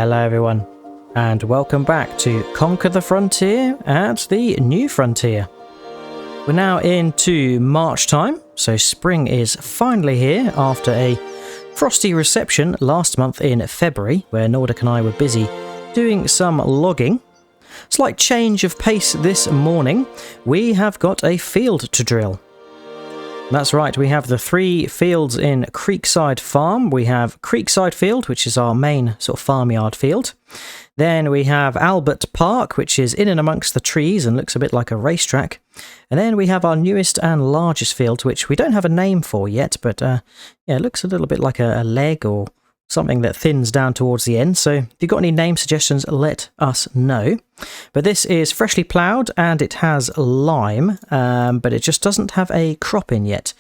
Hello everyone, and welcome back to Conquer the Frontier at the New Frontier. We're now into March time, so spring is finally here after a frosty reception last month in February, where Nordic and I were busy doing some logging. Slight change of pace this morning, we have got a field to drill. That's right, we have the 3 fields in Creekside Farm. We have Creekside Field, which is our main sort of farmyard field. Then we have Albert Park, which is in and amongst the trees and looks a bit like a racetrack. And then we have our newest and largest field, which we don't have a name for yet, but yeah, it looks a little bit like a leg or something that thins down towards the end. So if you've got any name suggestions, let us know. But this is freshly ploughed and it has lime, but it just doesn't have a crop in yet.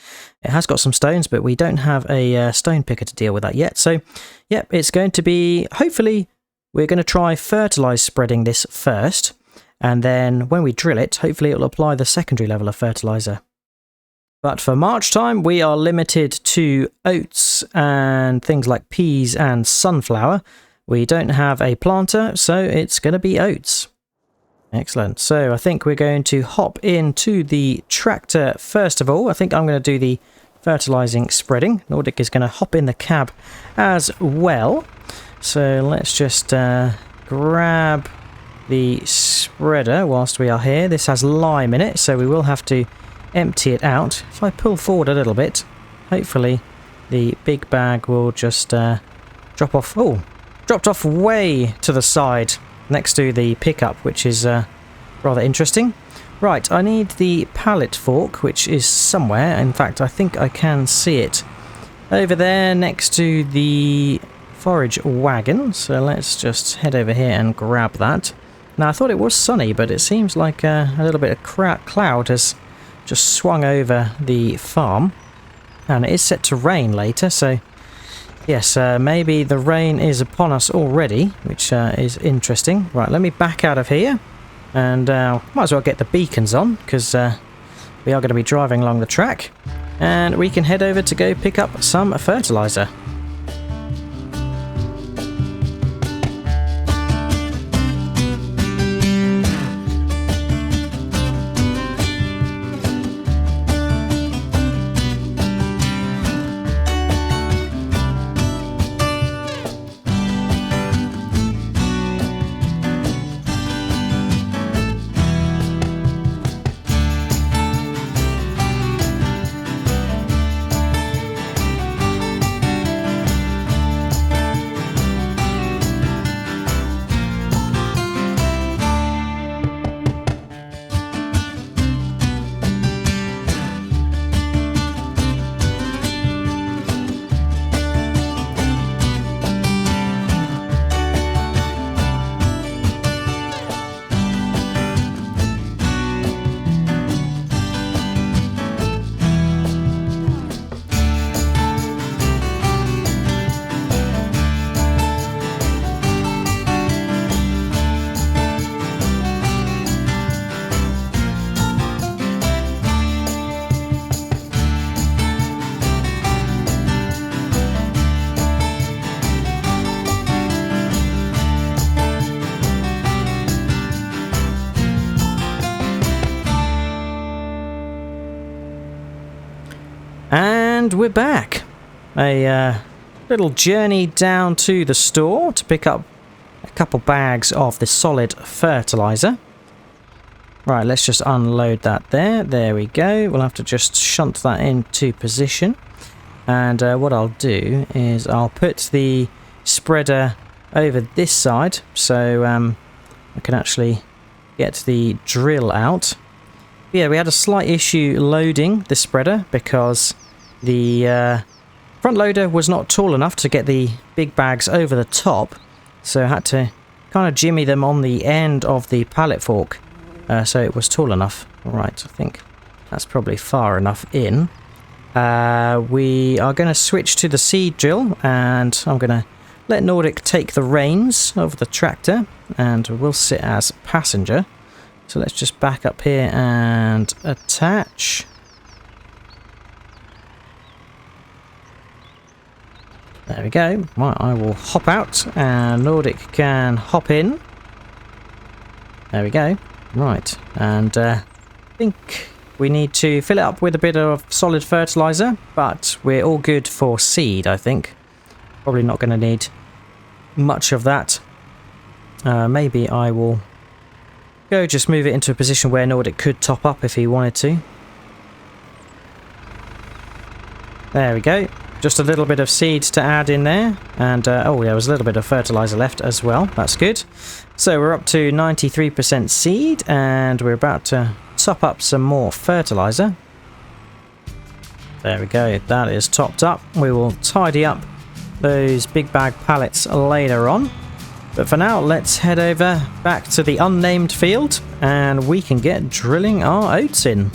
It has got some stones, but we don't have a stone picker to deal with that yet. So yeah, it's going to be, hopefully, we're going to try fertilise spreading this first. And then when we drill it, hopefully it will apply the secondary level of fertiliser. But for March time, we are limited to oats and things like peas and sunflower. We don't have a planter, so it's going to be oats. Excellent. So I think we're going to hop into the tractor first of all. I think I'm going to do the fertilising spreading. Nordic is going to hop in the cab as well. So let's just grab the spreader whilst we are here. This has lime in it, so we will have to empty it out. If I pull forward a little bit, hopefully the big bag will just drop off. Oh, dropped off way to the side next to the pickup, which is rather interesting. Right, I need the pallet fork, which is somewhere. In fact, I think I can see it over there next to the forage wagon. So let's just head over here and grab that. Now, I thought it was sunny, but it seems like a little bit of cloud has just swung over the farm, and it is set to rain later, so yes, maybe the rain is upon us already, which is interesting. Right, let me back out of here, and might as well get the beacons on, because we are going to be driving along the track, and we can head over to go pick up some fertiliser. And we're back. A little journey down to the store to pick up a couple bags of the solid fertiliser. Right, let's just unload that there. There we go. We'll have to just shunt that into position. And what I'll do is I'll put the spreader over this side, so I can actually get the drill out. Yeah, we had a slight issue loading the spreader because the front loader was not tall enough to get the big bags over the top, so I had to kind of jimmy them on the end of the pallet fork so it was tall enough. Right, I think that's probably far enough in. We are going to switch to the seed drill, and I'm going to let Nordic take the reins of the tractor, and we'll sit as passenger. So let's just back up here and attach. There we go. Right, I will hop out and Nordic can hop in. There we go. Right, and I think we need to fill it up with a bit of solid fertilizer, but we're all good for seed, I think. Probably not going to need much of that. Maybe I will go just move it into a position where Nordic could top up if he wanted to. There we go. Just a little bit of seed to add in there. And, oh, there was a little bit of fertilizer left as well. That's good. So we're up to 93% seed, and we're about to top up some more fertilizer. There we go. That is topped up. We will tidy up those big bag pallets later on. But for now, let's head over back to the unnamed field, and we can get drilling our oats in.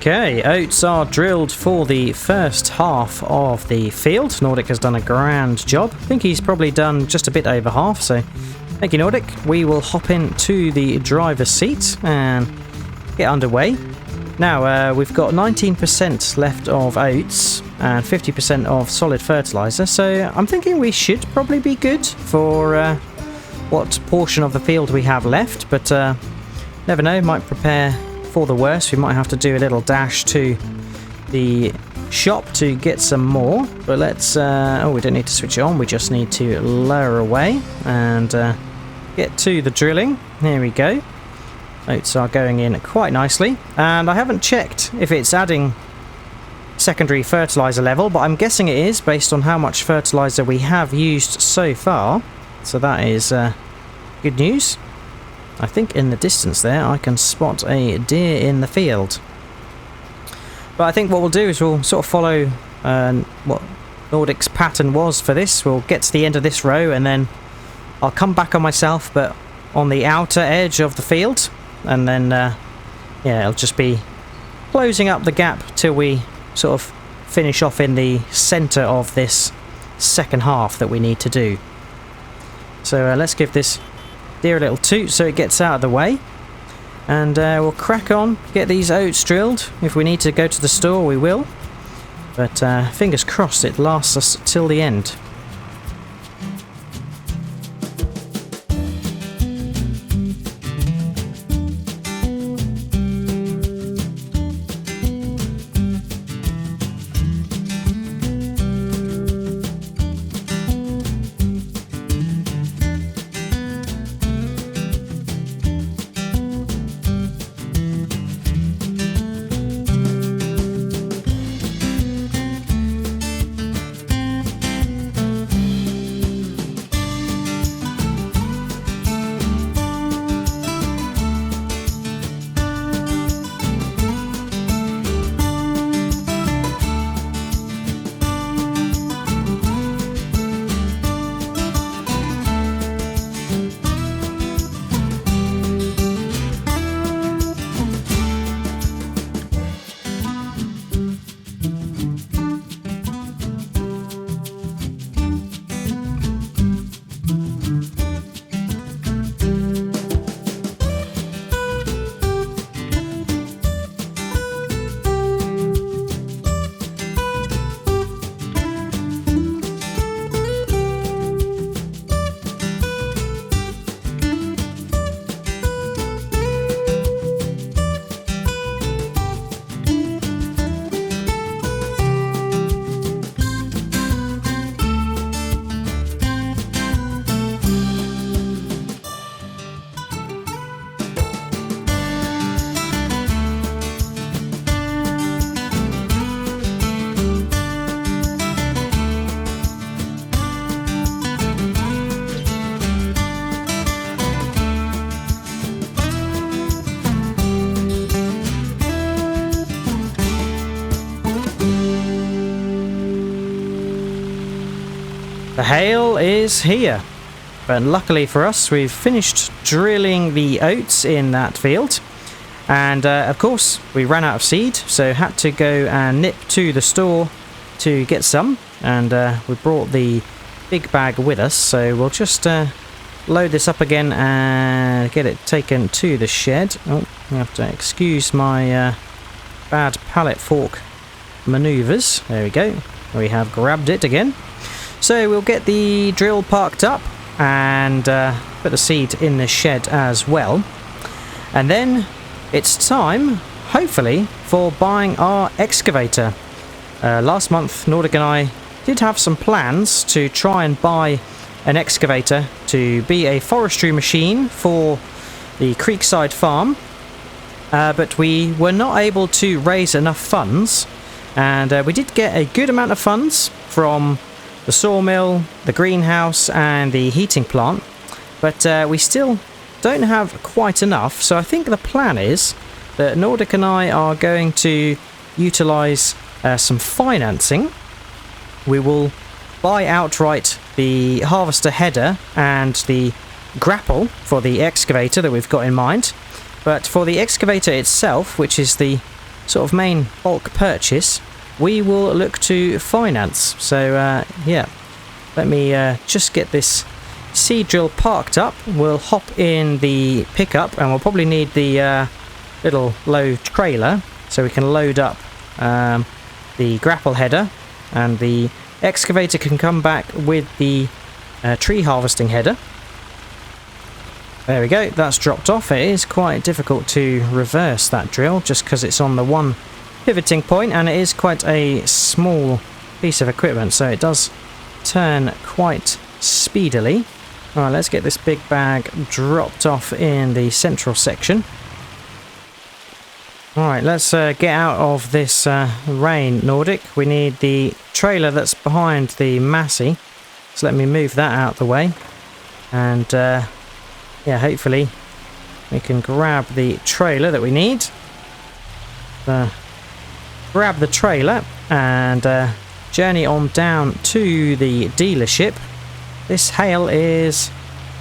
Okay, oats are drilled for the first half of the field. Nordic has done a grand job. I think he's probably done just a bit over half, so thank you, Nordic. We will hop into the driver's seat and get underway. Now, we've got 19% left of oats and 50% of solid fertilizer, so I'm thinking we should probably be good for what portion of the field we have left, but never know, might prepare for the worst. We might have to do a little dash to the shop to get some more, but let's oh, we don't need to switch it on, we just need to lower away and get to the drilling. Here we go. Oats are going in quite nicely, and I haven't checked if it's adding secondary fertilizer level, but I'm guessing it is based on how much fertilizer we have used so far, so that is good news. I think in the distance there I can spot a deer in the field. But I think what we'll do is we'll sort of follow what Nordic's pattern was for this. We'll get to the end of this row and then I'll come back on myself, but on the outer edge of the field. And then, yeah, it'll just be closing up the gap till we sort of finish off in the centre of this second half that we need to do. So let's give this dear little toot so it gets out of the way. And we'll crack on, get these oats drilled. If we need to go to the store, we will. But fingers crossed it lasts us till the end. The hail is here, but luckily for us we've finished drilling the oats in that field, and of course we ran out of seed, so had to go and nip to the store to get some, and we brought the big bag with us, so we'll just load this up again and get it taken to the shed. Oh, you have to excuse my bad pallet fork maneuvers. There we go, we have grabbed it again. So we'll get the drill parked up and put the seed in the shed as well. And then it's time, hopefully, for buying our excavator. Last month, Nordic and I did have some plans to try and buy an excavator to be a forestry machine for the Creekside farm. But we were not able to raise enough funds. And we did get a good amount of funds from the sawmill, the greenhouse and the heating plant, but we still don't have quite enough, so I think the plan is that Nordic and I are going to utilise some financing. We will buy outright the harvester header and the grapple for the excavator that we've got in mind, but for the excavator itself, which is the sort of main bulk purchase, we will look to finance. So yeah, let me just get this seed drill parked up. We'll hop in the pickup and we'll probably need the little low trailer so we can load up the grapple header, and the excavator can come back with the tree harvesting header. There we go, that's dropped off. It is quite difficult to reverse that drill just because it's on the one pivoting point, and it is quite a small piece of equipment, so it does turn quite speedily. Alright, let's get this big bag dropped off in the central section. Alright, let's get out of this rain, Nordic. We need the trailer that's behind the Massey, so let me move that out of the way, and yeah, hopefully we can grab the trailer that we need. Grab the trailer and journey on down to the dealership. This hail is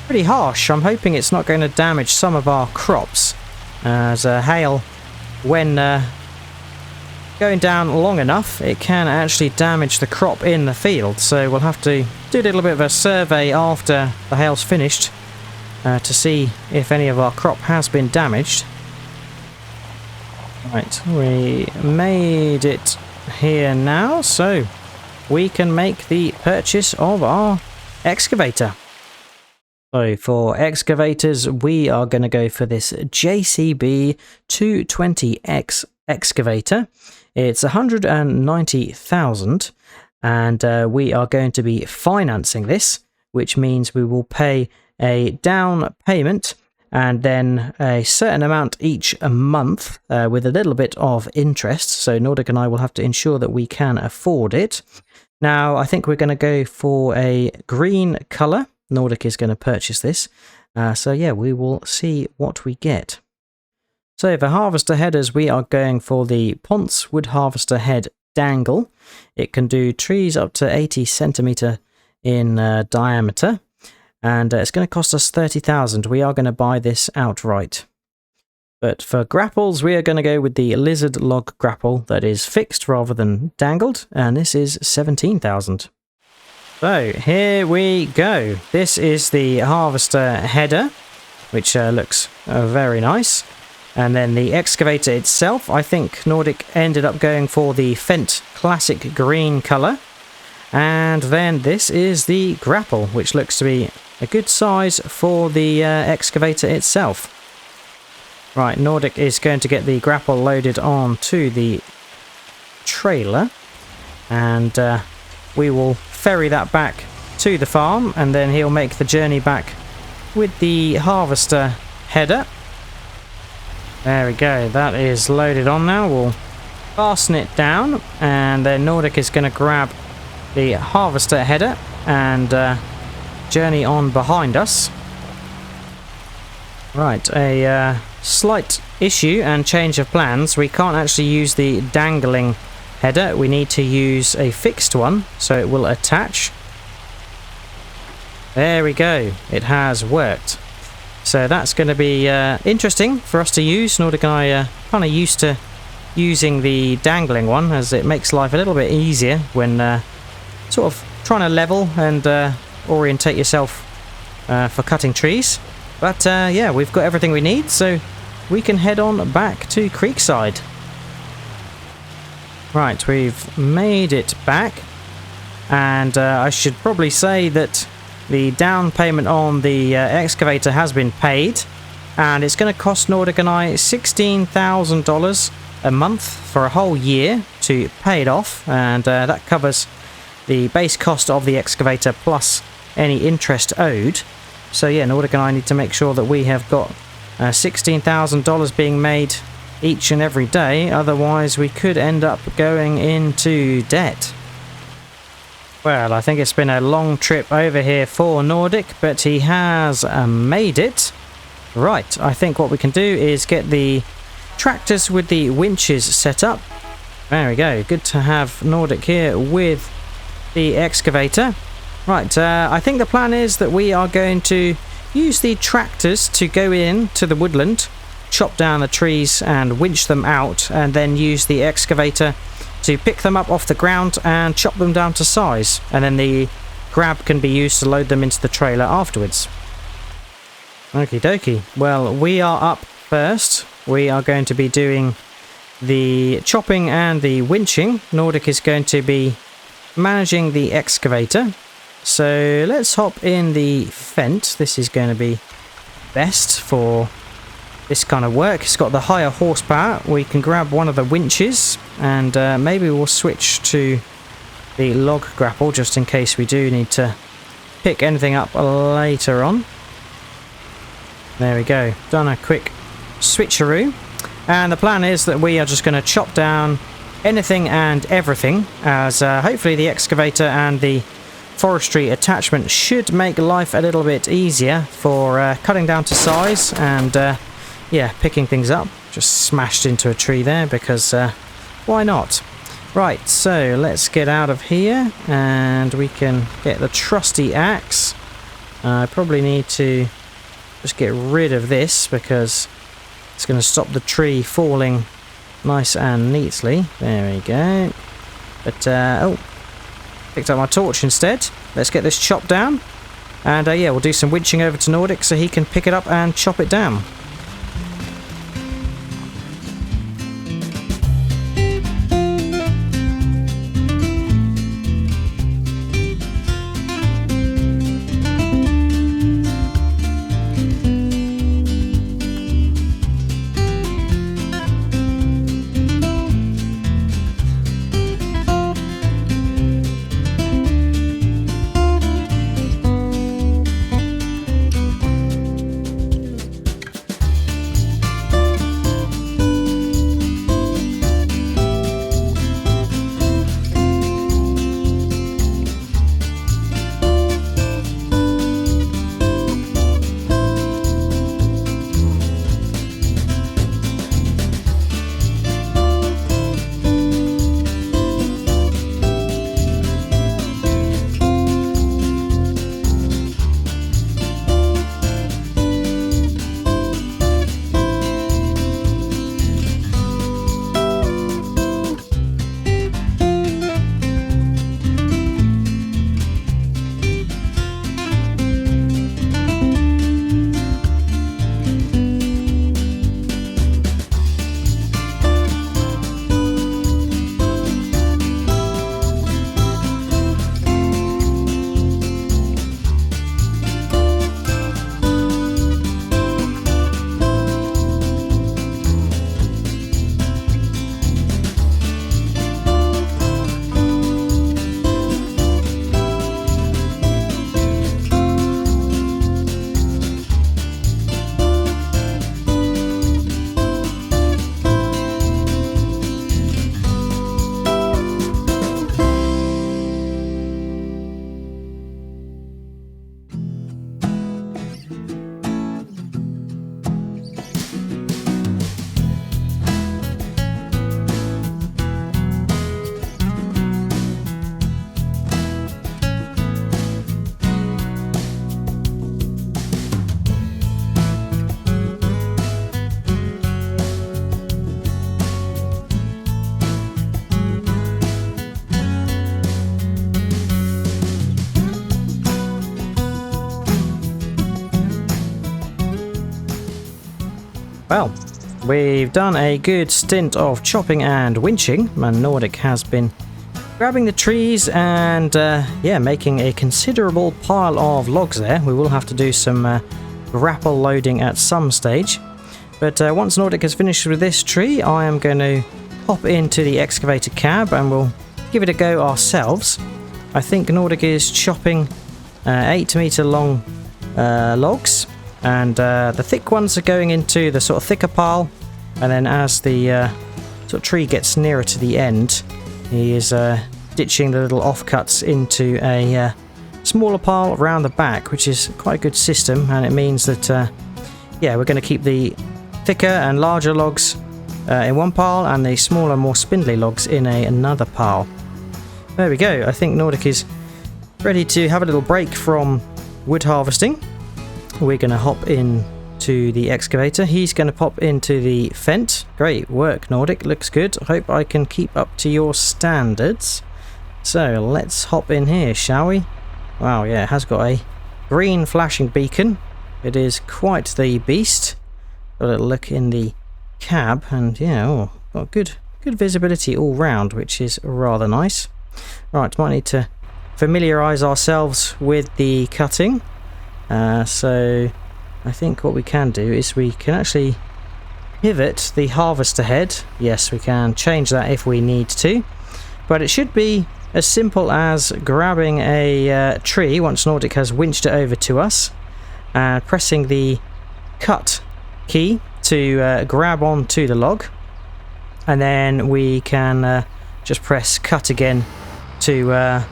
pretty harsh. I'm hoping it's not going to damage some of our crops, as hail, when going down long enough, it can actually damage the crop in the field. So we'll have to do a little bit of a survey after the hail's finished to see if any of our crop has been damaged. Right, we made it here now, so we can make the purchase of our excavator. So for excavators, we are going to go for this JCB 220X excavator. It's 190,000, and we are going to be financing this, which means we will pay a down payment and then a certain amount each a month with a little bit of interest. So Nordic and I will have to ensure that we can afford it. Now, I think we're going to go for a green colour. Nordic is going to purchase this. So yeah, we will see what we get. So for harvester headers, we are going for the Ponce wood harvester head dangle. It can do trees up to 80 centimetre in diameter. And it's going to cost us 30,000. We are going to buy this outright. But for grapples, we are going to go with the lizard log grapple that is fixed rather than dangled. And this is 17,000. So here we go. This is the harvester header, which looks very nice. And then the excavator itself, I think Nordic ended up going for the Fendt classic green colour. And then this is the grapple, which looks to be a good size for the excavator itself. Right, Nordic is going to get the grapple loaded onto the trailer. And we will ferry that back to the farm, and then he'll make the journey back with the harvester header. There we go, that is loaded on now. We'll fasten it down, and then Nordic is going to grab the harvester header and journey on behind us. Right, a slight issue and change of plans. We can't actually use the dangling header. We need to use a fixed one, so it will attach. There we go, it has worked. So that's going to be interesting for us to use. Nordic and I kind of used to using the dangling one, as it makes life a little bit easier when sort of trying to level and orientate yourself for cutting trees. But yeah, we've got everything we need, so we can head on back to Creekside. Right, we've made it back, and I should probably say that the down payment on the excavator has been paid, and it's going to cost Nordic and I $16,000 a month for a whole year to pay it off, and that covers the base cost of the excavator plus any interest owed. So yeah, Nordic and I need to make sure that we have got $16,000 being made each and every day, otherwise we could end up going into debt. Well, I think it's been a long trip over here for Nordic, but he has made it. Right, I think what we can do is get the tractors with the winches set up. There we go, good to have Nordic here with the excavator. Right, I think the plan is that we are going to use the tractors to go in to the woodland, chop down the trees and winch them out, and then use the excavator to pick them up off the ground and chop them down to size, and then the grab can be used to load them into the trailer afterwards. Okie dokie. Well, we are up first. We are going to be doing the chopping and the winching. Nordic is going to be managing the excavator. So let's hop in the Fendt. This is going to be best for this kind of work. It's got the higher horsepower. We can grab one of the winches, and maybe we'll switch to the log grapple just in case we do need to pick anything up later on. There we go, done a quick switcheroo, and the plan is that we are just going to chop down anything and everything, as hopefully the excavator and the forestry attachment should make life a little bit easier for cutting down to size and yeah, picking things up. Just smashed into a tree there because why not? Right, so let's get out of here and we can get the trusty axe. I probably need to just get rid of this because it's going to stop the tree falling nice and neatly. There we go. But oh, picked up my torch instead. Let's get this chopped down. And yeah, we'll do some winching over to Nordic so he can pick it up and chop it down. Well, we've done a good stint of chopping and winching, and Nordic has been grabbing the trees and yeah, making a considerable pile of logs there. We will have to do some grapple loading at some stage. But once Nordic has finished with this tree, I am going to hop into the excavator cab and we'll give it a go ourselves. I think Nordic is chopping 8-meter long logs, and the thick ones are going into the sort of thicker pile, and then as the sort of tree gets nearer to the end, he is ditching the little offcuts into a smaller pile around the back, which is quite a good system, and it means that yeah, we're going to keep the thicker and larger logs in one pile and the smaller, more spindly logs in another pile. There we go. I think Nordic is ready to have a little break from wood harvesting. We're going to hop in to the excavator. He's going to pop into the fent. Great work, Nordic. Looks good. I hope I can keep up to your standards. So let's hop in here, shall we? Wow, yeah, it has got a green flashing beacon. It is quite the beast. Got a little look in the cab, and yeah, oh, got good visibility all round, which is rather nice. Right, might need to familiarise ourselves with the cutting. So I think what we can do is we can actually pivot the harvester head. Yes, we can change that if we need to, but it should be as simple as grabbing a tree once Nordic has winched it over to us, and pressing the cut key to grab onto the log, and then we can just press cut again to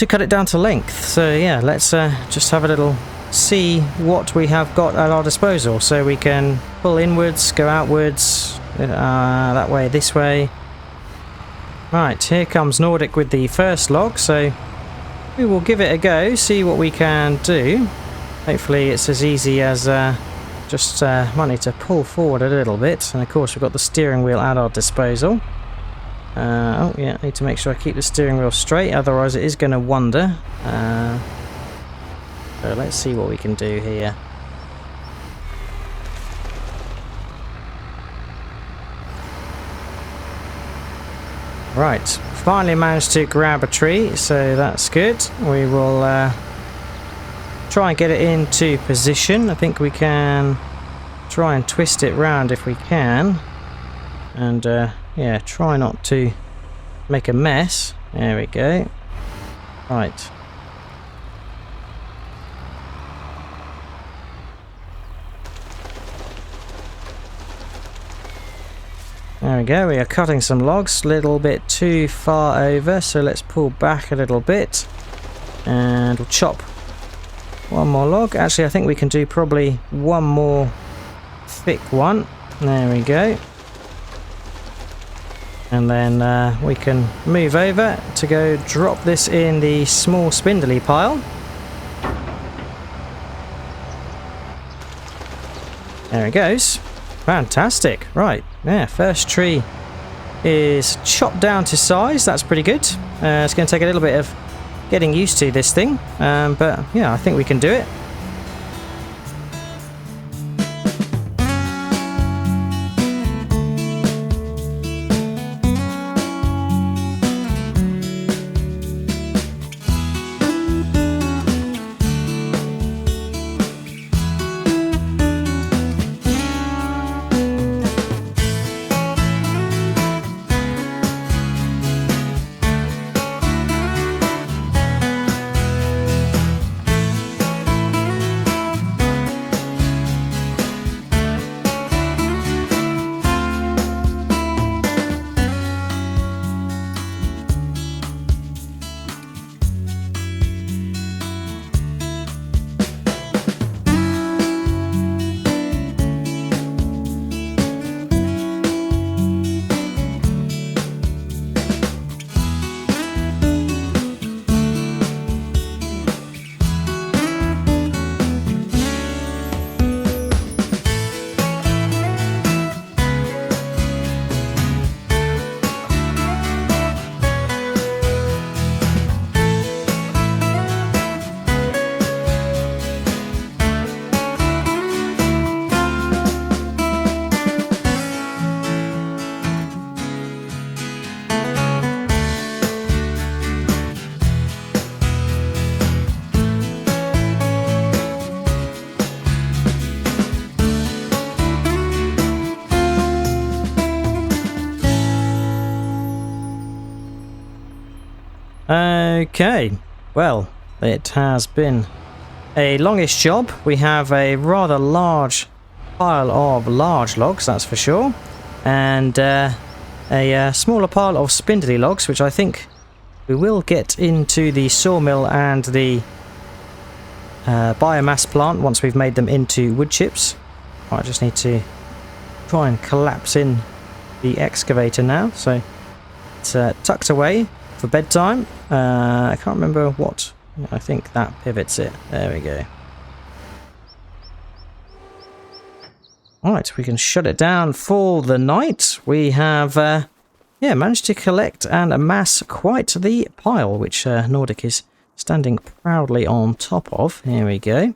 cut it down to length. So yeah, let's just have a little see what we have got at our disposal. So we can pull inwards, go outwards, that way, this way. Right, here comes Nordic with the first log, so we will give it a go, see what we can do. Hopefully it's as easy as just might need to pull forward a little bit, and of course we've got the steering wheel at our disposal. Oh yeah, I need to make sure I keep the steering wheel straight, otherwise it is going to wander. So let's see what we can do here. Right, finally managed to grab a tree, so that's good. We will try and get it into position. I think we can try and twist it round if we can. And yeah, try not to make a mess. There we go. Right. There we go, we are cutting some logs, a little bit too far over, so let's pull back a little bit and we'll chop one more log. Actually, I think we can do probably one more thick one. There we go. And then we can move over to go drop this in the small spindly pile. There it goes. Fantastic. Right, yeah, first tree is chopped down to size. That's pretty good. It's going to take a little bit of getting used to this thing, but yeah, I think we can do it. Okay, well, it has been a longish job. We have a rather large pile of large logs, that's for sure, and a smaller pile of spindly logs, which I think we will get into the sawmill and the biomass plant once we've made them into wood chips. I just need to try and collapse in the excavator now, so it's tucked away for bedtime. I can't remember what. I think that pivots it. There we go. Alright, we can shut it down for the night. We have yeah, managed to collect and amass quite the pile, which Nordic is standing proudly on top of. Here we go.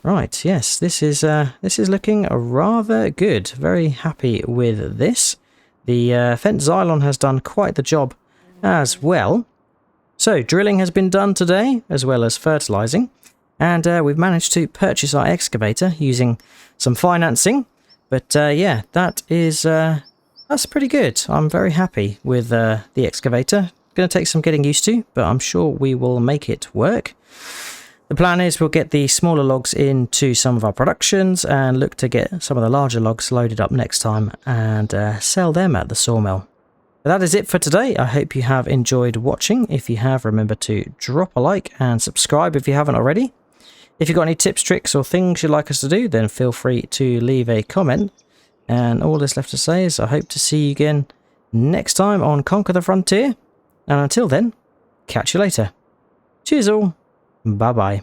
Right, yes, this is looking rather good. Very happy with this. The fence Xylon has done quite the job as well. So drilling has been done today, as well as fertilizing, and we've managed to purchase our excavator using some financing. But yeah, that's pretty good. I'm very happy with the excavator. Going to take some getting used to, but I'm sure we will make it work. The plan is we'll get the smaller logs into some of our productions and look to get some of the larger logs loaded up next time and sell them at the sawmill. But that is it for today. I hope you have enjoyed watching. If you have, remember to drop a like and subscribe if you haven't already. If you've got any tips, tricks or things you'd like us to do, then feel free to leave a comment. And all that's left to say is I hope to see you again next time on Conquer the Frontier. And until then, catch you later. Cheers all. Bye bye.